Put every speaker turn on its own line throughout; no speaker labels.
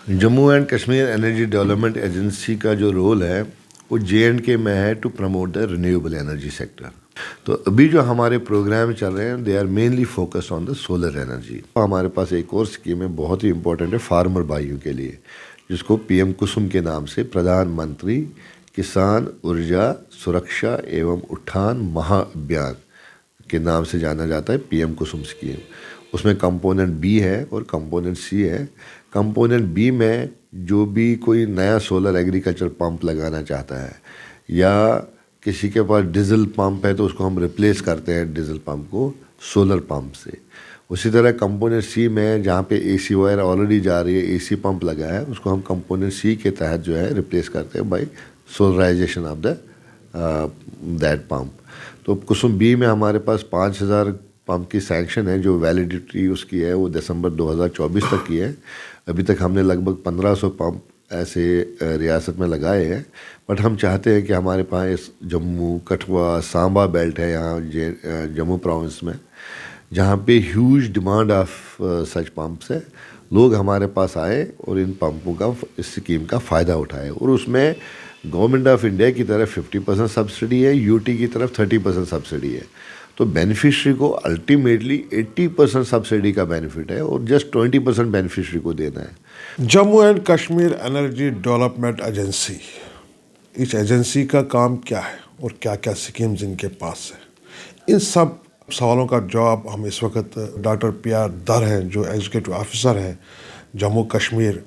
Jammu and Kashmir energy development agency का जो role है वो JNK में है to promote the renewable energy sector. तो अभी जो हमारे प्रोग्राम चल रहे हैं they are mainly focused on the solar energy. हमारे पास एक और स्कीम है बहुत ही इंपॉर्टेंट है फार्मर भाइयों के लिए, जिसको PM कुसुम के नाम से प्रधानमंत्री किसान ऊर्जा सुरक्षा एवं उत्थान महाअभियान के नाम से जाना जाता है, PM कुसुम स्कीम। उसमें कंपोनेंट B है और कंपोनेंट C है। कंपोनेंट B में जो भी कोई नया सोलर एग्रीकल्चर पंप लगाना चाहता है या किसी के पास डीजल पंप है तो उसको हम रिप्लेस करते हैं डीजल पंप को सोलर पंप से। उसी तरह कंपोनेंट C में जहाँ पे AC वायर ऑलरेडी जा रही है, AC पंप लगा है, उसको हम कंपोनेंट C के तहत जो है रिप्लेस करते हैं by solarization of the that pump. तो कुसुम B में हमारे पास 5000 पंप की सैंक्शन है, जो वैलिडिटी उसकी है वो दिसंबर 2024 तक की है। अभी तक हमने लगभग 1500 पंप ऐसे रियासत में लगाए हैं। बट हम चाहते हैं कि हमारे पास जम्मू कठुआ सांबा बेल्ट है यहाँ जम्मू प्रोविंस में, जहाँ पे huge demand of such pumps है। लोग हमारे पास आए और इन पंपों का इस स्कीम का फ़ायदा उठाए। और उसमें गवर्नमेंट ऑफ इंडिया की तरफ 50% सब्सिडी है, UT की तरफ 30% सब्सिडी है। तो बेनिफिशरी को अल्टीमेटली 80% सब्सिडी का बेनिफिट है और जस्ट 20% बेनिफिशरी को देना है।
Jammu and Kashmir energy development agency, इस एजेंसी का काम क्या है और क्या क्या स्कीम्स इनके पास है, इन सब सवालों का जवाब हम इस वक्त डॉक्टर PR दर हैं जो एग्जीक्यूटिव ऑफिसर हैं Jammu Kashmir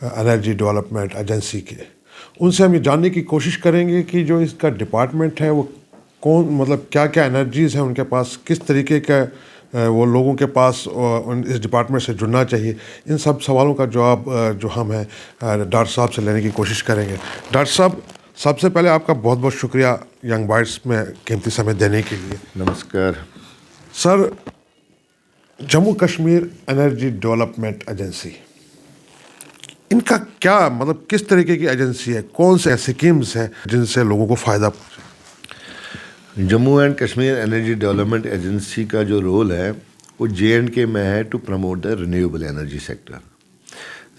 energy development agency के, उनसे हम ये जानने की कोशिश करेंगे कि जो इसका डिपार्टमेंट है वो कौन, मतलब क्या क्या एनर्जीज़ हैं उनके पास, किस तरीके का वो लोगों के पास इस डिपार्टमेंट से जुड़ना चाहिए। इन सब सवालों का जवाब जो हम हैं डॉक्टर साहब से लेने की कोशिश करेंगे। डॉक्टर साहब, सबसे पहले आपका बहुत बहुत शुक्रिया यंग बाइट्स में कीमती समय देने के लिए।
नमस्कार
sir, Jammu Kashmir energy development agency, इनका क्या मतलब, किस तरीके की एजेंसी है, कौन से स्कीम्स हैं जिनसे लोगों को फ़ायदा पहुँचे?
Jammu and Kashmir energy development agency का जो रोल है वो JNK में है to promote the renewable energy sector.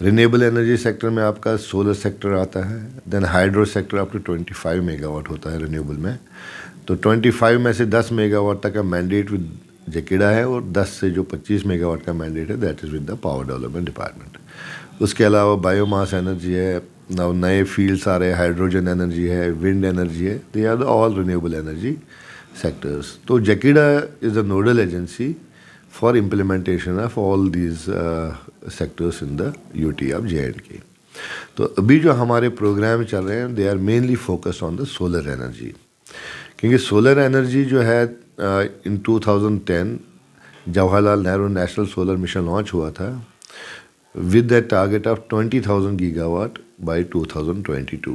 Renewable energy sector में आपका सोलर सेक्टर आता है, then hydro sector up to 25 megawatt होता है रिन्यूएबल में। तो 25 में से 10 मेगावाट तक का मैंडेट विद जेकिडा है और 10 से जो 25 मेगावाट का मैंडेट है that is with the power development department. उसके अलावा बायोमास एनर्जी है, नए फील्ड्स आ रहे हैं, हाइड्रोजन एनर्जी है, विंड एनर्जी है, they are the all renewable energy sectors. तो JAKEDA is a nodal agency for implementation of all these sectors in the UT of JNK। तो अभी जो हमारे प्रोग्राम चल रहे हैं they are mainly focused on the solar energy, क्योंकि solar energy जो है in 2010 Jawaharlal Nehru national solar mission launch हुआ था with a target of 20,000 gigawatt by 2022.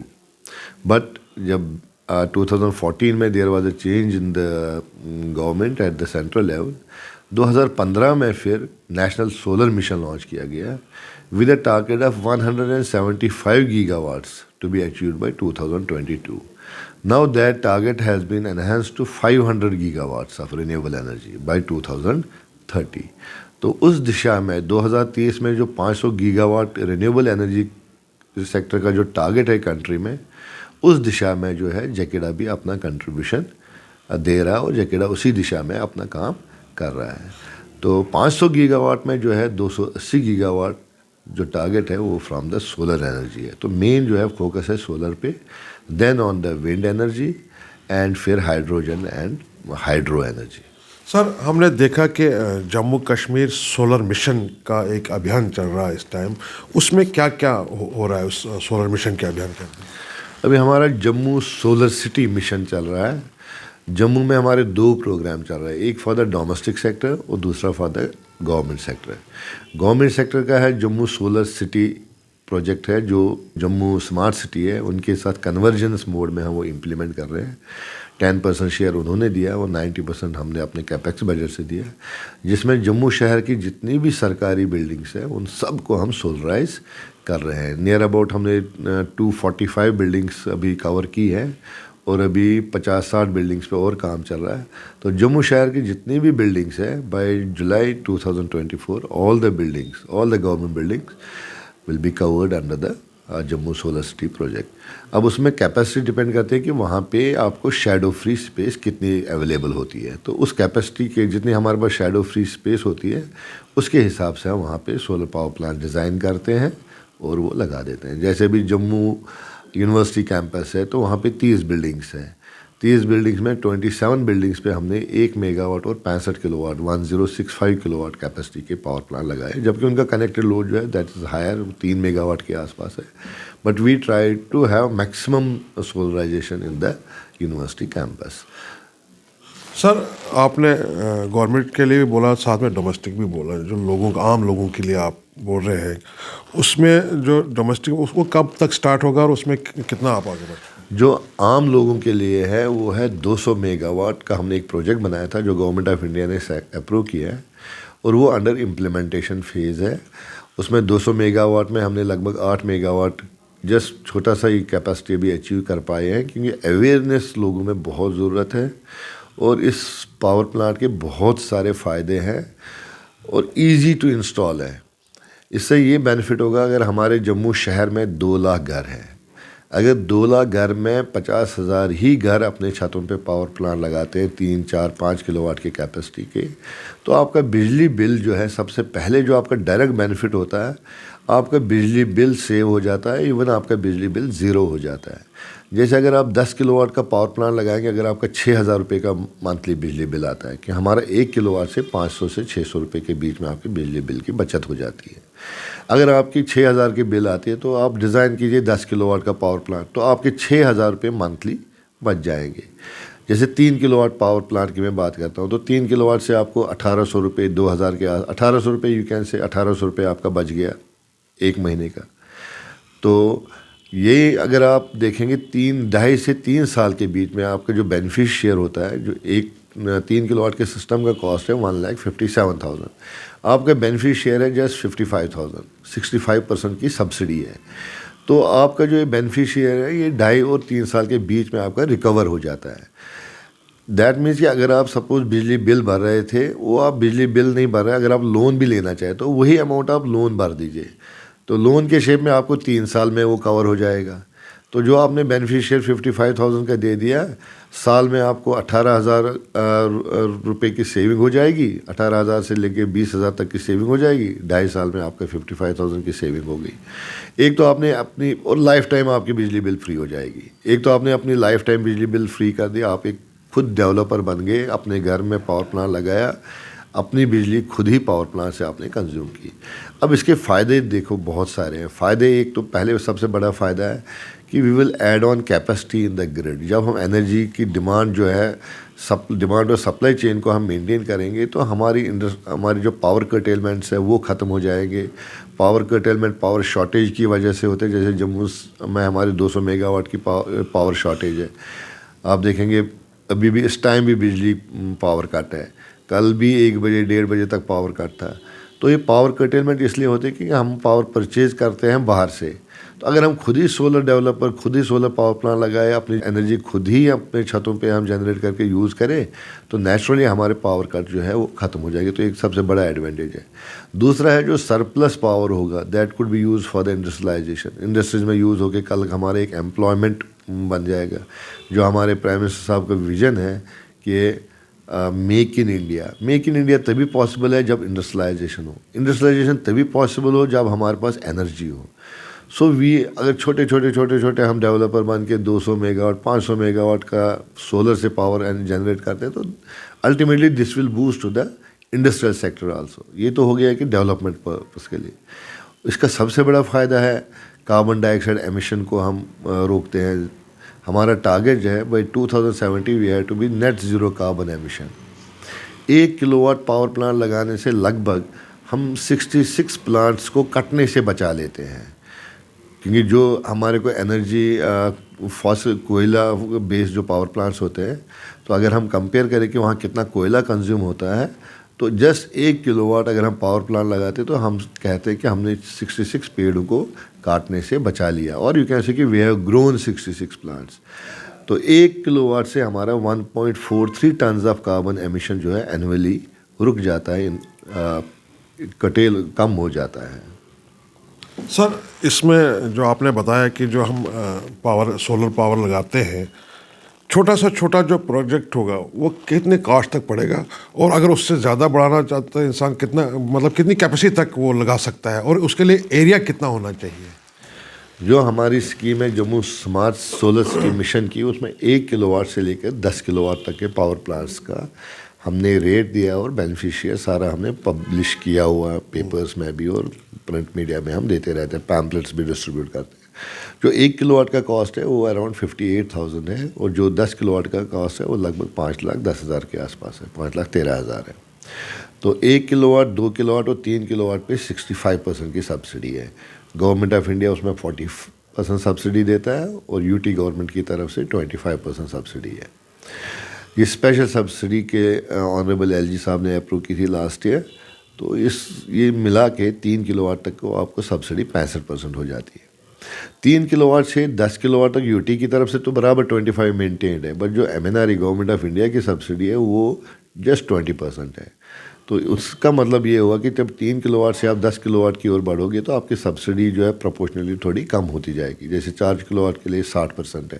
But जब 2014 में there was a change in the government at the central level, 2015 में फिर national solar mission launch किया गया with a target of 175 gigawatts to be achieved by 2022. Now that target has been enhanced to 500 gigawatts of renewable energy by 2030. तो उस दिशा में 2030 में जो 500 gigawatt renewable energy sector का जो टारगेट है कंट्री में, उस दिशा में जो है जेकिडा भी अपना कंट्रीब्यूशन दे रहा है और जेकिडा उसी दिशा में अपना काम कर रहा है। तो 500 गीगावाट में जो है 280 गीगावाट जो टारगेट है वो फ्रॉम द सोलर एनर्जी है। तो मेन जो है फोकस है सोलर पे, then on the wind energy and फिर hydrogen and hydro energy.
Sir, हमने देखा कि जम्मू कश्मीर सोलर मिशन का एक अभियान चल रहा है इस टाइम, उसमें क्या क्या हो रहा है उस सोलर मिशन के अभियान के अंदर?
अभी हमारा जम्मू सोलर सिटी मिशन चल रहा है। जम्मू में हमारे 2 प्रोग्राम चल रहे हैं, एक फॉर द डोमेस्टिक सेक्टर और दूसरा for the government sector. Government sector का है जम्मू सोलर सिटी प्रोजेक्ट है, जो जम्मू स्मार्ट सिटी है उनके साथ कन्वर्जेंस मोड में हम वो इम्प्लीमेंट कर रहे हैं। 10% शेयर उन्होंने दिया और 90% हमने अपने कैपेक्स बजट से दिया, जिसमें जम्मू शहर की जितनी भी सरकारी बिल्डिंग्स हैं उन सब को हम सोलराइज कर रहे हैं। नियर अबाउट हमने 245 बिल्डिंग्स अभी कवर की है और अभी 50-60 बिल्डिंग्स पे और काम चल रहा है। तो जम्मू शहर की जितनी भी बिल्डिंग्स है by July 2024 all the government buildings will be covered under the Jammu solar city project. अब उसमें कैपेसिटी डिपेंड करती है कि वहाँ पे आपको शैडो फ्री स्पेस कितनी अवेलेबल होती है। तो उस कैपेसिटी के जितनी हमारे पास शैडो फ्री स्पेस होती है उसके हिसाब से हम वहाँ पे सोलर पावर प्लांट डिज़ाइन करते हैं और वो लगा देते हैं। जैसे भी जम्मू यूनिवर्सिटी कैंपस है तो वहाँ पे 30 बिल्डिंग्स हैं। 30 बिल्डिंग्स में 27 बिल्डिंग्स पे हमने 1 मेगावाट और 65 किलोवाट 1065 किलोवाट कैपेसिटी के पावर प्लांट लगाए, जबकि उनका कनेक्टेड लोड जो है दैट इज़ हायर, 3 मेगावाट के आसपास है। But we try to have maximum solarization in the university campus.
Sir आपने गवर्नमेंट के लिए भी बोला, साथ में डोमेस्टिक भी बोला, जो लोगों का आम लोगों के लिए आप बोल रहे हैं, उसमें जो डोमेस्टिक उसको कब तक स्टार्ट होगा और उसमें कितना आप आगे बढ़े?
जो आम लोगों के लिए है वो है 200 मेगावाट का हमने एक प्रोजेक्ट बनाया था जो गवर्नमेंट ऑफ इंडिया ने अप्रूव किया है और वो अंडर इम्प्लीमेंटेशन फेज़ है। उसमें 200 मेगावाट में हमने लगभग 8 मेगावाट जस्ट छोटा सा ही कैपेसिटी भी अचीव कर पाए हैं, क्योंकि अवेयरनेस लोगों में बहुत ज़रूरत है और इस पावर प्लांट के बहुत सारे फ़ायदे हैं और इजी टू इंस्टॉल है। इससे ये बेनिफिट होगा, अगर हमारे जम्मू शहर में 2 लाख घर हैं, अगर 2 लाख घर में 50,000 ही घर अपने छतों पे पावर प्लांट लगाते हैं 3, 4, 5 किलोवाट की कैपेसिटी के, तो आपका बिजली बिल जो है सबसे पहले जो आपका डायरेक्ट बेनिफिट होता है, आपका बिजली बिल सेव हो जाता है, इवन आपका बिजली बिल ज़ीरो हो जाता है। जैसे अगर आप 10 किलोवाट का पावर प्लांट लगाएंगे, अगर आपका 6,000 रुपये का मंथली बिजली बिल आता है, कि हमारा 1 किलोवाट से 500 से 600 रुपये के बीच में आपकी बिजली बिल की बचत हो जाती है। अगर आपकी 6,000 की बिल आती है तो आप डिज़ाइन कीजिए 10 किलोवाट का पावर प्लांट, तो आपके 6,000 रुपये मंथली बच जाएंगे। जैसे 3 किलोवाट पावर प्लांट की मैं बात करता हूँ, तो 3 किलोवाट से आपको 1,800 रुपये 2,000 के 1,800 रुपये यू कैन से 1,800 रुपये आपका बच गया 1 महीने का। तो ये अगर आप देखेंगे 2.5 से 3 साल के बीच में आपका जो बेनिफिट शेयर होता है, जो 3 किलोवाट के सिस्टम का कॉस्ट है 1,57,000, आपका बेनिफिट शेयर है जस्ट 55,000, 65% की सब्सिडी है। तो आपका जो ये बेनिफिट शेयर है ये 2.5 और 3 साल के बीच में आपका रिकवर हो जाता है। दैट मीन्स कि अगर आप सपोज बिजली बिल भर रहे थे, वो आप बिजली बिल नहीं भर रहे, अगर आप लोन भी लेना चाहें तो वही अमाउंट आप लोन भर दीजिए, तो लोन के शेप में आपको 3 साल में वो कवर हो जाएगा। तो जो आपने बेनिफिट शेयर 55,000 का दे दिया, साल में आपको 18,000 रुपये की सेविंग हो जाएगी, 18,000 से लेके 20,000 तक की सेविंग हो जाएगी, 2.5 साल में आपका 55,000 की सेविंग हो गई। एक तो आपने अपनी, और लाइफ टाइम आपकी बिजली बिल फ्री हो जाएगी। एक तो आपने अपनी लाइफ टाइम बिजली बिल फ्री कर दिया, आप एक खुद डेवलपर बन गए, अपने घर में पावर प्लांट लगाया, अपनी बिजली खुद ही पावर प्लांट से आपने कंज्यूम की। अब इसके फ़ायदे देखो बहुत सारे हैं। फ़ायदे, एक तो पहले सबसे बड़ा फ़ायदा है कि we will add on capacity in the grid. जब हम एनर्जी की डिमांड जो है, डिमांड और सप्लाई चेन को हम मेंटेन करेंगे, तो हमारी जो पावर कर्टेलमेंट्स है वो ख़त्म हो जाएंगे। पावर कर्टेलमेंट पावर शॉर्टेज की वजह से होते हैं, जैसे जम्मू में हमारे 200 मेगावाट की पावर शॉर्टेज है। आप देखेंगे अभी भी इस टाइम भी बिजली पावर कट है, कल भी 1 बजे 1:30 बजे तक पावर कट था। तो ये पावर कर्टेलमेंट इसलिए होते हैं कि हम पावर परचेज करते हैं बाहर से। तो अगर हम खुद ही सोलर डेवलपर, खुद ही सोलर पावर प्लांट लगाए, अपनी एनर्जी खुद ही अपने छतों पे हम जनरेट करके यूज़ करें, तो नेचुरली हमारे पावर कट जो है वो ख़त्म हो जाएगी। तो एक सबसे बड़ा एडवांटेज है। दूसरा है जो सरप्लस पावर होगा, that could be use for the industrialization. Industries में यूज़ होकर कल हमारा एक एम्प्लॉयमेंट बन जाएगा। जो हमारे प्राइम मिनिस्टर साहब का विज़न है कि मेक इन इंडिया तभी पॉसिबल है जब इंडस्ट्रियलाइजेशन हो। इंडस्ट्रियलाइजेशन तभी पॉसिबल हो जब हमारे पास एनर्जी हो। सो अगर छोटे हम डेवलपर बन के 200 मेगावाट 500 मेगावाट का सोलर से पावर जनरेट करते हैं, तो ultimately this will boost to the industrial sector also. ये तो हो गया कि डेवलपमेंट पर्पस के लिए। इसका सबसे बड़ा फ़ायदा है कार्बन डाइऑक्साइड एमिशन को हम रोकते हैं। हमारा टारगेट जो है by 2070 we have to be net zero carbon emission. 1 kilowatt power plant लगाने से लगभग हम 66 प्लांट्स को कटने से बचा लेते हैं, क्योंकि जो हमारे को एनर्जी फॉसिल कोयला बेस्ड जो पावर प्लांट्स होते हैं, तो अगर हम कंपेयर करें कि वहाँ कितना कोयला कंज्यूम होता है, तो जस्ट 1 किलोवाट अगर हम पावर प्लांट लगाते तो हम कहते हैं कि हमने 66 पेड़ों को काटने से बचा लिया। और यू कैन से कि वी हैव ग्रोन 66 प्लांट्स। तो 1 किलोवाट से हमारा 1.43 टन्स ऑफ कार्बन एमिशन जो है एनुअली रुक जाता है, कम हो जाता है।
सर, इसमें जो आपने बताया कि जो हम सोलर पावर लगाते हैं, छोटा सा छोटा जो प्रोजेक्ट होगा वो कितने कॉस्ट तक पड़ेगा, और अगर उससे ज़्यादा बढ़ाना चाहता है इंसान, कितना मतलब कितनी कैपेसिटी तक वो लगा सकता है, और उसके लिए एरिया कितना होना चाहिए?
जो हमारी स्कीम है Jammu smart solar city mission की, उसमें 1 किलोवाट से लेकर 10 किलोवाट तक के पावर प्लांट्स का हमने रेट दिया और बेनिफिशियर सारा हमने पब्लिश किया हुआ है पेपर्स में भी, और प्रिंट मीडिया में हम देते रहते हैं, पैम्पलेट्स भी डिस्ट्रीब्यूट करते हैं। जो 1 किलोवाट का कॉस्ट है वो अराउंड 58,000 है, और जो 10 किलोवाट का कॉस्ट है वो लगभग 5,10,000 के आसपास है, 5,13,000 है। तो 1 किलोवाट, 2 किलोवाट और 3 किलोवाट पे 65% की सब्सिडी है। गवर्नमेंट ऑफ इंडिया उसमें 40% सब्सिडी देता है, और यूटी गवर्नमेंट की तरफ से 25% सब्सिडी है। ये स्पेशल सब्सिडी के ऑनरेबल एलजी साहब ने अप्रूव की थी लास्ट ईयर, तो ये मिला के 3 किलोवाट तक को आपको सब्सिडी 65% हो जाती है। 3 किलोवाट से 10 किलोवाट तक यूटी की तरफ से तो बराबर 25 मेंटेन्ड है, बट जो एमएनआरई गवर्नमेंट ऑफ इंडिया की सब्सिडी है वो जस्ट 20% है। तो उसका मतलब ये हुआ कि जब 3 किलोवाट से आप 10 किलोवाट की ओर बढ़ोगे तो आपकी सब्सिडी जो है प्रोपोर्शनली थोड़ी कम होती जाएगी। जैसे 4 किलोवाट के लिए 60% है,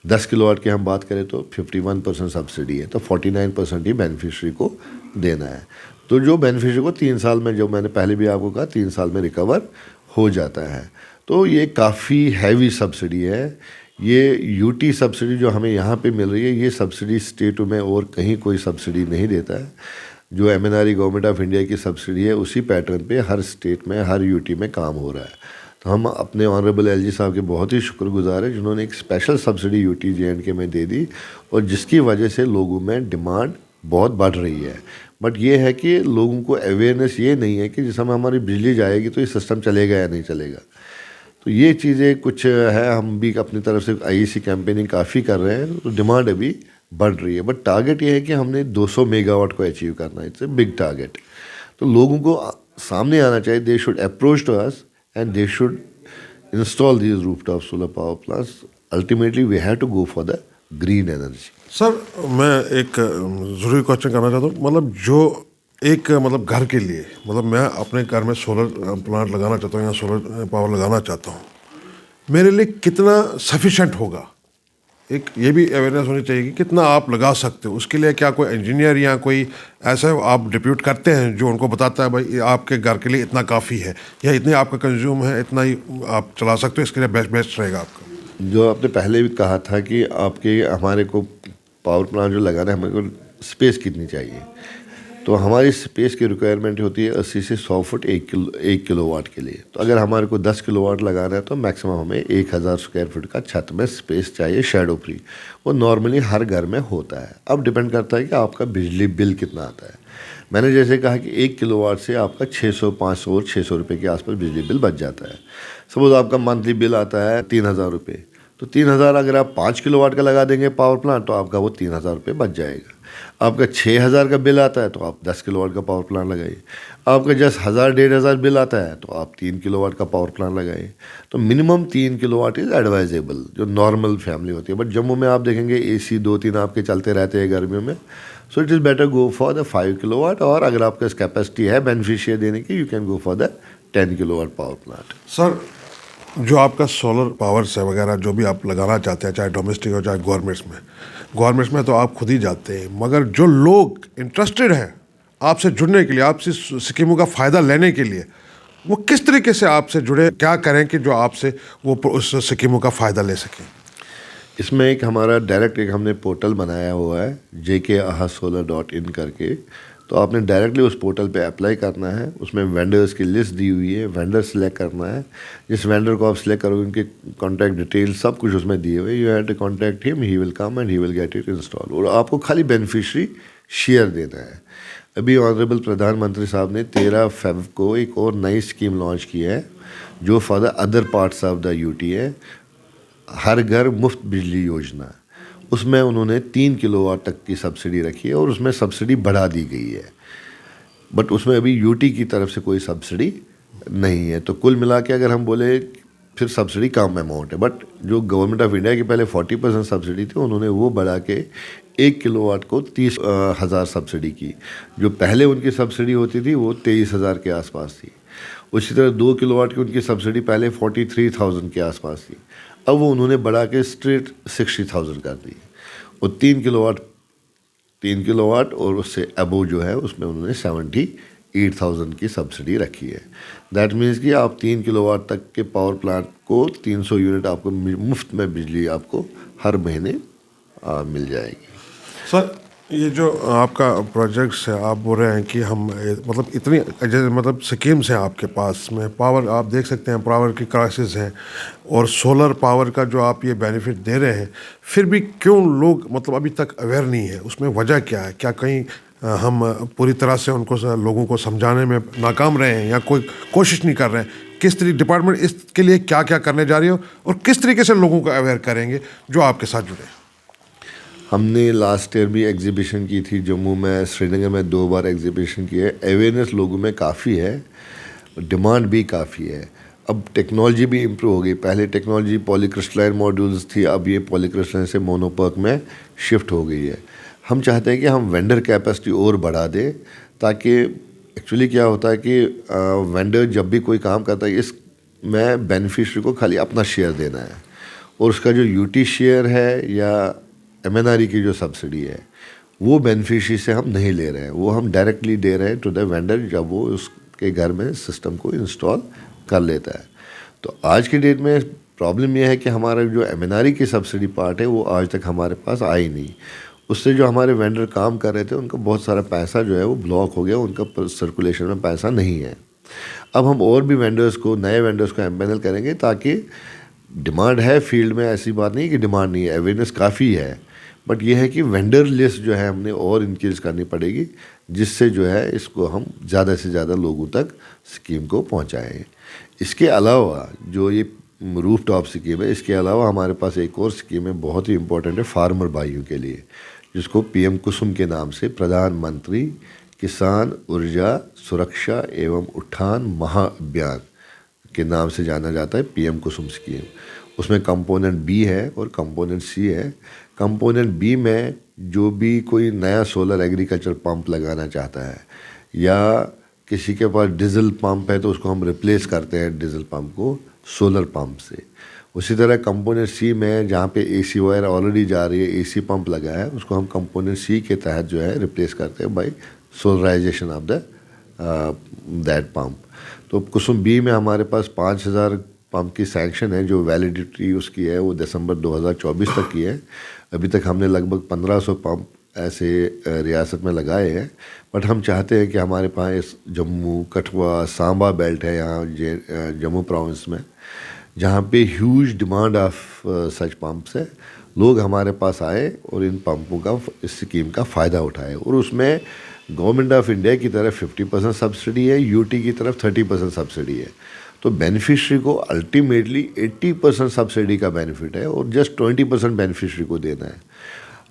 10 किलोवाट की हम बात करें तो 51% सब्सिडी है, तो 49% ही बेनिफिशरी को देना है। तो जो बेनिफिशरी को 3 साल में, जो मैंने पहले भी आपको कहा, 3 साल में रिकवर हो जाता है। तो ये काफ़ी हैवी सब्सिडी है। ये यूटी सब्सिडी जो हमें यहाँ पे मिल रही है, ये सब्सिडी स्टेटों में और कहीं कोई सब्सिडी नहीं देता है। जो एमएनआरई गवर्नमेंट ऑफ इंडिया की सब्सिडी है उसी पैटर्न पे हर स्टेट में, हर यूटी में काम हो रहा है। तो हम अपने ऑनरेबल एलजी साहब के बहुत ही शुक्रगुजार हैं जिन्होंने एक स्पेशल सब्सिडी यूटी जेएंडके में दे दी, और जिसकी वजह से लोगों में डिमांड बहुत बढ़ रही है। बट ये है कि लोगों को अवेयरनेस ये नहीं है कि जिस समय हमारी बिजली जाएगी तो ये सिस्टम चलेगा या नहीं चलेगा। तो ये चीज़ें कुछ है, हम भी अपनी तरफ से आईईसी कैंपेनिंग काफ़ी कर रहे हैं, तो डिमांड अभी बढ़ रही है। बट टारगेट ये है कि हमने 200 मेगावाट को अचीव करना है, इट्स ए बिग टारगेट। तो लोगों को सामने आना चाहिए, they should approach to us and they should install these rooftop solar power plants. Ultimately we have to go for the green energy.
Sir, मैं एक ज़रूरी क्वेश्चन करना चाहता हूँ, मतलब जो एक मतलब घर के लिए, मतलब मैं अपने घर में सोलर प्लांट लगाना चाहता हूँ या सोलर पावर लगाना चाहता हूँ, मेरे लिए कितना सफिशेंट होगा? एक ये भी अवेयरनेस होनी चाहिए कि कितना आप लगा सकते हो। उसके लिए क्या कोई इंजीनियर या कोई ऐसा आप डिप्यूट करते हैं जो उनको बताता है भाई आपके घर के लिए इतना काफ़ी है, या इतने आपका कंज्यूम है, इतना ही आप चला सकते हो, इसके लिए बेस्ट रहेगा आपका?
जो आपने पहले भी कहा था कि हमारे को पावर प्लांट जो लगाना है, हमें को स्पेस कितनी चाहिए, तो हमारी स्पेस की रिक्वायरमेंट होती है 80 से 100 फुट 1 किलोवाट के लिए। तो अगर हमारे को 10 किलोवाट लगाना है तो मैक्सिमम हमें 1000 स्क्वायर फुट का छत में स्पेस चाहिए, शैडो फ्री। वो नॉर्मली हर घर में होता है। अब डिपेंड करता है कि आपका बिजली बिल कितना आता है। मैंने जैसे कहा कि 1 किलोवाट से आपका 600, 500 और 600 रुपये के आसपास बिजली बिल बच जाता है। सपोज आपका मंथली बिल आता है 3000 रुपये, तो 3000 अगर आप 5 किलोवाट का लगा देंगे पावर प्लांट तो आपका वो 3000 रुपये बच जाएगा। आपका 6000 का बिल आता है तो आप 10 किलोवाट का पावर प्लांट लगाइए। आपका जस्ट 1000-1500 बिल आता है तो आप 3 किलोवाट का पावर प्लांट लगाइए। तो मिनिमम 3 किलोवाट इज़ एडवाइजेबल, जो नॉर्मल फैमिली होती है। बट जम्मू में आप देखेंगे AC 2-3 आपके चलते रहते हैं गर्मियों में, so it is better go for the 5 kilowatt, और अगर आपके पास कैपेसिटी है बेनिफिशियर देने की, you can go for the 10 kilowatt power plant.
Sir, जो आपका सोलर पावर से वगैरह जो भी आप लगाना चाहते हैं, चाहे डोमेस्टिक हो चाहे गवर्नमेंट्स में तो आप खुद ही जाते हैं, मगर जो लोग इंटरेस्टेड हैं आपसे जुड़ने के लिए, आपसे स्कीमों का फ़ायदा लेने के लिए, वो किस तरीके से आपसे जुड़े, क्या करें कि जो आपसे वो उस स्कीमों का फ़ायदा ले सकें?
इसमें एक हमारा डायरेक्ट एक हमने पोर्टल बनाया हुआ है jkahasolar.in करके। तो आपने डायरेक्टली उस पोर्टल पे अप्लाई करना है। उसमें वेंडर्स की लिस्ट दी हुई है, वेंडर सेलेक्ट करना है। जिस वेंडर को आप सिलेक्ट करोगे उनके कॉन्टैक्ट डिटेल सब कुछ उसमें दिए हुए, you have to contact him, he will come and he will get it install. और आपको खाली बेनिफिशरी शेयर देना है। अभी ऑनरेबल प्रधानमंत्री साहब ने 13 फ़रवरी को एक और नई स्कीम लॉन्च की है जो for the other parts of the UT है, हर घर मुफ्त बिजली योजना। उसमें उन्होंने 3 किलोवाट तक की सब्सिडी रखी है, और उसमें सब्सिडी बढ़ा दी गई है। बट उसमें अभी यूटी की तरफ से कोई सब्सिडी नहीं है। तो कुल मिला के अगर हम बोले फिर सब्सिडी कम अमाउंट है। बट जो गवर्नमेंट ऑफ इंडिया की पहले 40% सब्सिडी थी, उन्होंने वो बढ़ा के 1 किलोवाट को 30,000 सब्सिडी की। जो पहले उनकी सब्सिडी होती थी वो 23,000 के आसपास थी। उसी तरह 2 किलोवाट की उनकी सब्सिडी पहले 43,000 के आसपास थी, अब वो उन्होंने बढ़ा के स्ट्रेट 60,000 कर दी। और 3 किलोवाट और उससे अबव जो है उसमें उन्होंने 78,000 की सब्सिडी रखी है। दैट मीन्स कि आप 3 किलोवाट तक के पावर प्लांट को 300 यूनिट आपको मुफ्त में बिजली आपको हर महीने मिल जाएगी।
सर, ये जो आपका प्रोजेक्ट्स है, आप बोल रहे हैं कि हम मतलब इतनी मतलब स्कीम्स हैं आपके पास में, पावर आप देख सकते हैं, पावर की क्राइसिस है और सोलर पावर का जो आप ये बेनिफिट दे रहे हैं, फिर भी क्यों लोग मतलब अभी तक अवेयर नहीं है? उसमें वजह क्या है? क्या कहीं हम पूरी तरह से उनको लोगों को समझाने में नाकाम रहे हैं या कोई कोशिश नहीं कर रहे हैं? किस तरीके डिपार्टमेंट इसके लिए क्या क्या करने जा रही हो और किस तरीके से लोगों को अवेयर करेंगे जो आपके साथ जुड़े हैं?
हमने लास्ट ईयर भी एग्जीबिशन की थी जम्मू में, श्रीनगर में 2 बार एग्जीबिशन की है। अवेयरनेस लोगों में काफ़ी है, डिमांड भी काफ़ी है। अब टेक्नोलॉजी भी इम्प्रूव हो गई। पहले टेक्नोलॉजी पॉलीक्रिस्टलाइन मॉड्यूल्स थी, अब ये पॉलीक्रिस्टलाइन से मोनोपर्क में शिफ्ट हो गई है। हम चाहते हैं कि हम वेंडर कैपेसिटी और बढ़ा दें, ताकि एक्चुअली क्या होता है कि वेंडर जब भी कोई काम करता है, इसमें बेनिफिशरी को खाली अपना शेयर देना है, और उसका जो यूटी शेयर है या एमएनआरई की जो सब्सिडी है वो बेनिफिशरी से हम नहीं ले रहे हैं, वो हम डायरेक्टली दे रहे हैं टू द वेंडर जब वो उसके घर में सिस्टम को इंस्टॉल कर लेता है। तो आज की डेट में प्रॉब्लम यह है कि हमारा जो एमएनआरई की सब्सिडी पार्ट है वो आज तक हमारे पास आई नहीं। उससे जो हमारे वेंडर काम कर रहे थे उनका बहुत सारा पैसा जो है वो ब्लॉक हो गया, उनका सर्कुलेशन में पैसा नहीं है। अब हम और भी वेंडर्स को, नए वेंडर्स को एम्पैनल करेंगे, ताकि डिमांड है फील्ड में, ऐसी बात नहीं कि डिमांड नहीं है, अवेयरनेस काफ़ी है, बट यह है कि वेंडर लिस्ट जो है हमने और इंक्रीज करनी पड़ेगी, जिससे जो है इसको हम ज़्यादा से ज़्यादा लोगों तक स्कीम को पहुंचाएं। इसके अलावा जो ये रूफ टॉप स्कीम है, इसके अलावा हमारे पास एक और स्कीम है, बहुत ही इंपॉर्टेंट है फार्मर भाइयों के लिए, जिसको पीएम कुसुम के नाम से प्रधानमंत्री किसान ऊर्जा सुरक्षा एवं उत्थान महाअभियान के नाम से जाना जाता है, पीएम कुसुम स्कीम। उसमें कंपोनेंट बी है और कंपोनेंट सी है। कंपोनेंट बी में जो भी कोई नया सोलर एग्रीकल्चर पंप लगाना चाहता है, या किसी के पास डीजल पंप है तो उसको हम रिप्लेस करते हैं डीजल पंप को सोलर पंप से। उसी तरह कंपोनेंट सी में जहाँ पे एसी वायर ऑलरेडी जा रही है, एसी पंप लगा है, उसको हम कंपोनेंट सी के तहत जो है रिप्लेस करते हैं by solarization of the that pump. तो कुसुम बी में हमारे पास 5,000 पंप की सैंक्शन है, जो वैलिडिटी उसकी है वो दिसंबर 2024 तक की है। अभी तक हमने लगभग 1500 पंप ऐसे रियासत में लगाए हैं, बट हम चाहते हैं कि हमारे पास जम्मू कठुआ सांबा बेल्ट है, यहाँ जम्मू प्रोविंस में, जहाँ पे huge demand of such pumps है, लोग हमारे पास आए और इन पंपों का, इस स्कीम का फ़ायदा उठाए। और उसमें गवर्नमेंट ऑफ इंडिया की तरफ 50% सब्सिडी है, यूटी की तरफ 30% सब्सिडी है। तो बेनिफिशरी को अल्टीमेटली 80% सब्सिडी का बेनिफिट है और जस्ट 20% बेनिफिशरी को देना है।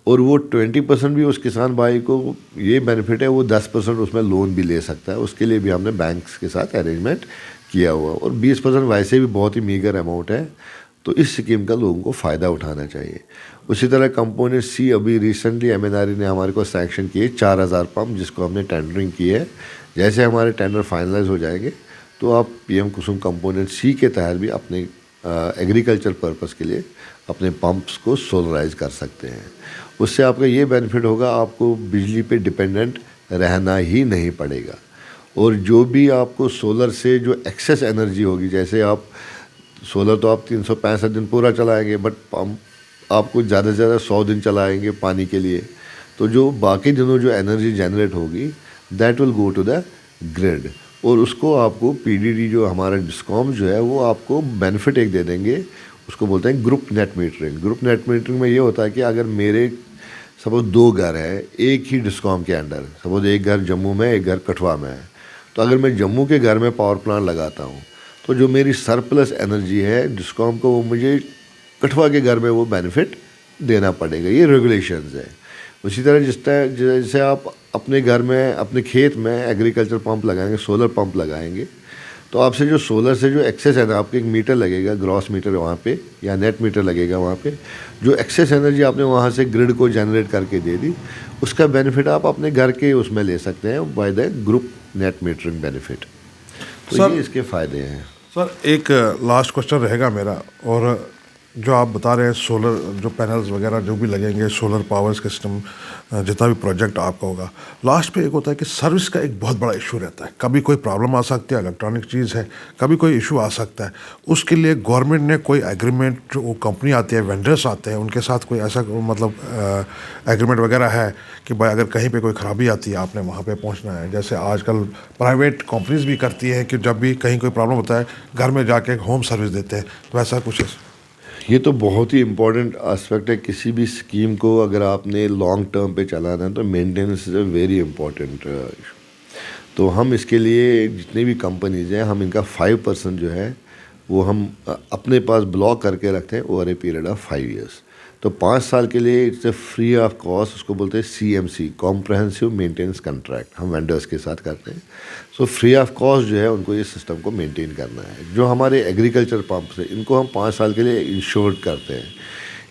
और वो 20% भी उस किसान भाई को ये बेनिफिट है, वो 10% उसमें लोन भी ले सकता है। उसके लिए भी हमने बैंक्स के साथ अरेंजमेंट किया हुआ, और 20% वैसे भी बहुत ही मीगर अमाउंट है। तो इस स्कीम का लोगों को फ़ायदा उठाना चाहिए। उसी तरह कंपोनेंट सी अभी रिसेंटली एमएनआरई ने हमारे को सैंक्शन किए 4,000 पंप, जिसको हमने टेंडरिंग की है। जैसे हमारे टेंडर फाइनलाइज हो जाएंगे तो आप पीएम कुसुम कंपोनेंट सी के तहत भी अपने एग्रीकल्चर पर्पस के लिए अपने पंप्स को सोलराइज कर सकते हैं। उससे आपका ये बेनिफिट होगा, आपको बिजली पे डिपेंडेंट रहना ही नहीं पड़ेगा। और जो भी आपको सोलर से जो एक्सेस एनर्जी होगी, जैसे आप सोलर तो आप 365 दिन पूरा चलाएंगे, बट पंप आपको ज़्यादा से ज़्यादा 100 दिन चलाएंगे पानी के लिए, तो जो बाकी दिनों जो एनर्जी जनरेट होगी that will go to the grid, और उसको आपको पीडीडी जो हमारा डिस्कॉम जो है वो आपको बेनिफिट एक दे देंगे, उसको बोलते हैं group net metering. Group net metering में ये होता है कि अगर मेरे सपोज 2 घर है एक ही डिस्कॉम के अंडर, सपोज एक घर जम्मू में एक घर कठुआ में है, तो अगर मैं जम्मू के घर में पावर प्लांट लगाता हूँ तो जो मेरी सरप्लस एनर्जी है डिस्कॉम को, वो मुझे कठुआ के घर में वो बेनिफिट देना पड़ेगा। ये रेगुलेशंस है। उसी तरह जैसे आप अपने घर में, अपने खेत में एग्रीकल्चर पंप लगाएंगे, सोलर पंप लगाएंगे, तो आपसे जो सोलर से जो एक्सेस है ना, आपको एक मीटर लगेगा, ग्रॉस मीटर वहाँ पे या नेट मीटर लगेगा वहाँ पे, जो एक्सेस एनर्जी आपने वहाँ से ग्रिड को जनरेट करके दे दी, उसका बेनिफिट आप अपने घर के उसमें ले सकते हैं by the group net metering benefit. तो
सर-
ये इसके फ़ायदे हैं।
सर एक लास्ट क्वेश्चन रहेगा मेरा, और जो आप बता रहे हैं सोलर जो पैनल्स वगैरह जो भी लगेंगे, सोलर पावर सिस्टम, जितना भी प्रोजेक्ट आपका होगा, लास्ट पे एक होता है कि सर्विस का एक बहुत बड़ा इशू रहता है। कभी कोई प्रॉब्लम आ सकती है, इलेक्ट्रॉनिक चीज़ है, कभी कोई इशू आ सकता है। उसके लिए गवर्नमेंट ने कोई एग्रीमेंट, जो वो कंपनी आती है, वेंडर्स आते हैं, उनके साथ कोई ऐसा मतलब एग्रीमेंट वगैरह है कि भाई अगर कहीं पे कोई ख़राबी आती है आपने वहाँ पे पहुँचना है? जैसे आजकल प्राइवेट कंपनीज भी करती हैं कि जब भी कहीं कोई प्रॉब्लम होता है घर में जाके होम सर्विस देते हैं, तो ऐसा कुछ है?
ये तो बहुत ही इम्पोर्टेंट एस्पेक्ट है किसी भी स्कीम को अगर आपने लॉन्ग टर्म पे चलाना है तो maintenance is a very important. तो हम इसके लिए जितनी भी कंपनीज हैं, हम इनका 5% जो है वो हम अपने पास ब्लॉक करके रखते हैं over a period of 5 years. तो 5 साल के लिए it's a free of cost, उसको बोलते हैं CMC, कॉम्प्रहेंसिव मेंटेनेंस कॉन्ट्रैक्ट, हम वेंडर्स के साथ करते हैं। सो फ्री ऑफ कॉस्ट जो है उनको ये सिस्टम को मेंटेन करना है। जो हमारे एग्रीकल्चर पंप्स हैं इनको हम 5 साल के लिए इंश्योर करते हैं।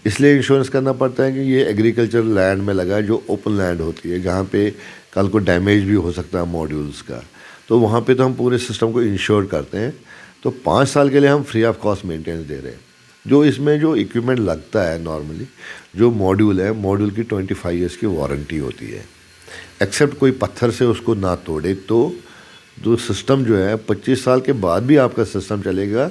इसलिए इंश्योरेंस करना पड़ता है कि ये एग्रीकल्चर लैंड में लगा है, जो ओपन लैंड होती है, जहाँ पे कल को डैमेज भी हो सकता है मॉड्यूल्स का, तो वहाँ पे तो हम पूरे सिस्टम को इंश्योर करते हैं। तो 5 साल के लिए हम फ्री ऑफ कॉस्ट मेंटेनेंस दे रहे हैं। जो इसमें जो इक्विपमेंट लगता है नॉर्मली, जो मॉड्यूल है, मॉड्यूल की 25 ईयर्स की वारंटी होती है, एक्सेप्ट कोई पत्थर से उसको ना तोड़े तो जो सिस्टम जो है 25 साल के बाद भी आपका सिस्टम चलेगा।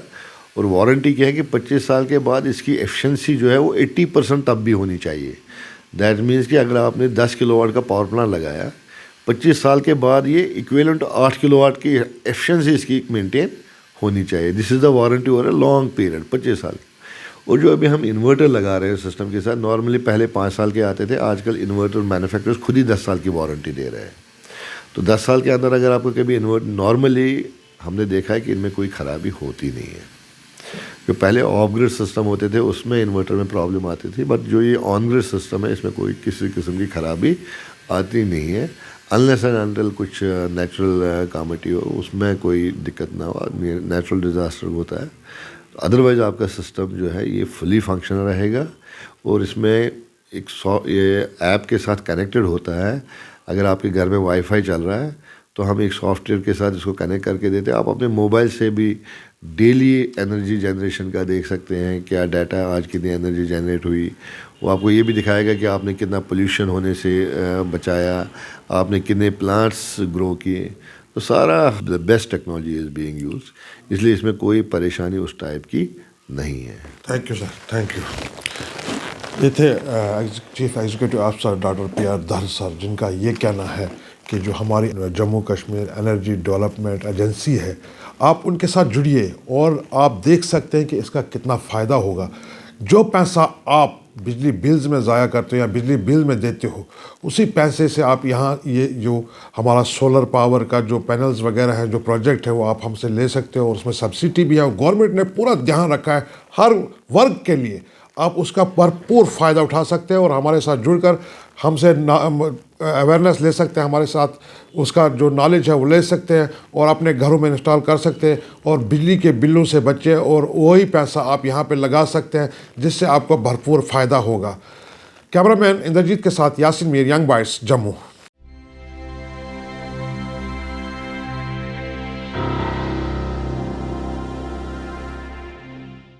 और वारंटी क्या है कि 25 साल के बाद इसकी एफिशिएंसी जो है वो 80% तब भी होनी चाहिए। दैट मीन्स कि अगर आपने 10 किलोवाट का पावर प्लांट लगाया, 25 साल के बाद ये इक्विवेलेंट 8 किलोवाट की एफिशिएंसी इसकी मेंटेन होनी चाहिए। This is the warranty over a long period, 25 साल। और जो अभी हम इन्वर्टर लगा रहे हैं सिस्टम के साथ, नॉर्मली पहले 5 साल के आते थे, आजकल इन्वर्टर मैन्युफैक्चरर्स खुद ही 10 साल की वारंटी दे रहे हैं। तो 10 साल के अंदर अगर आपको कभी नॉर्मली हमने देखा है कि इनमें कोई ख़राबी होती नहीं है। जो पहले ऑफ ग्रिड सिस्टम होते थे उसमें इन्वर्टर में प्रॉब्लम आती थी, बट जो ये ऑन ग्रिड सिस्टम है इसमें कोई किसी किस्म की ख़राबी आती नहीं है, अनलेस एंड अनटिल कुछ नेचुरल कामिटी हो, उसमें कोई दिक्कत ना हो, नेचुरल डिज़ास्टर होता है। अदरवाइज़ आपका सिस्टम जो है ये फुली फंक्शनल रहेगा। और इसमें ये ऐप के साथ कनेक्टेड होता है। अगर आपके घर में वाईफाई चल रहा है तो हम एक सॉफ्टवेयर के साथ इसको कनेक्ट करके देते हैं। आप अपने मोबाइल से भी डेली एनर्जी जनरेशन का देख सकते हैं, क्या डाटा आज कितनी एनर्जी जनरेट हुई। वो आपको ये भी दिखाएगा कि आपने कितना पोल्यूशन होने से बचाया, आपने कितने प्लांट्स ग्रो किए। तो सारा the best technology is being use, इसलिए इसमें कोई परेशानी उस टाइप की नहीं है।
Thank you sir, thank you. ये थे chief executive officer doctor PR धर सर, जिनका ये कहना है कि जो हमारी Jammu Kashmir energy development agency है, आप उनके साथ जुड़िए और आप देख सकते हैं कि इसका कितना फ़ायदा होगा। जो पैसा आप बिजली बिल्स में ज़ाया करते हो या बिजली बिल में देते हो, उसी पैसे से आप यहाँ ये जो हमारा सोलर पावर का जो पैनल्स वगैरह है, जो प्रोजेक्ट है, वो आप हमसे ले सकते हो। और उसमें सब्सिडी भी है, गवर्नमेंट ने पूरा ध्यान रखा है हर वर्ग के लिए। आप उसका भरपूर फ़ायदा उठा सकते हैं और हमारे साथ जुड़कर हमसे अवेयरनेस ले सकते हैं, हमारे साथ उसका जो नॉलेज है वो ले सकते हैं और अपने घरों में इंस्टॉल कर सकते हैं और बिजली के बिलों से बचे और वही पैसा आप यहाँ पे लगा सकते हैं, जिससे आपको भरपूर फ़ायदा होगा। कैमरामैन इंद्रजीत के साथ यासिन मीर, यंग बाइट्स, जम्मू।